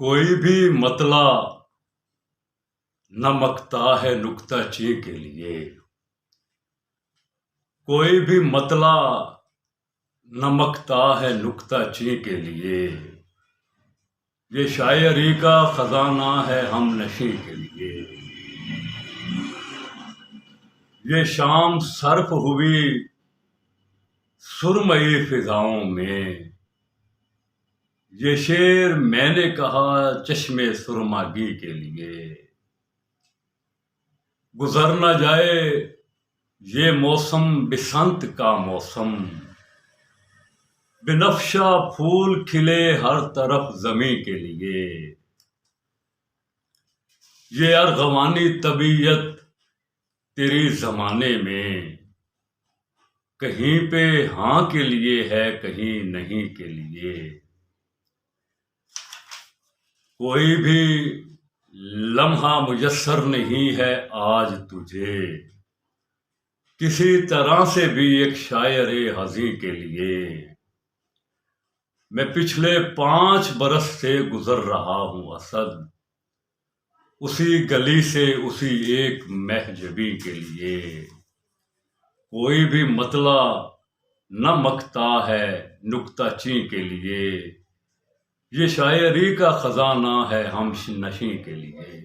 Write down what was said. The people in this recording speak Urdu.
کوئی بھی مطلع نہ مکتا ہے نکتہ چیں کے لیے، کوئی بھی مطلع نہ مکتا ہے نکتہ چیں کے لیے، یہ شاعری کا خزانہ ہے ہم نشیں کے لیے۔ یہ شام صرف ہوئی سرمئی فضاؤں میں، یہ شعر میں نے کہا چشم سرماگی کے لیے۔ گزر نہ جائے یہ موسم بسنت کا موسم، بنفشہ پھول کھلے ہر طرف زمیں کے لیے۔ یہ ارغوانی طبیعت تیری زمانے میں، کہیں پہ ہاں کے لیے ہے کہیں نہیں کے لیے۔ کوئی بھی لمحہ میسر نہیں ہے آج تجھے، کسی طرح سے بھی ایک شاعر حزیں کے لیے۔ میں پچھلے 5 برس سے گزر رہا ہوں اسد، اسی گلی سے اسی ایک مہجبی کے لیے۔ کوئی بھی مطلع نہ مکتا ہے نکتہ چیں کے لیے، یہ شاعری کا خزانہ ہے ہم نشیں کے لیے۔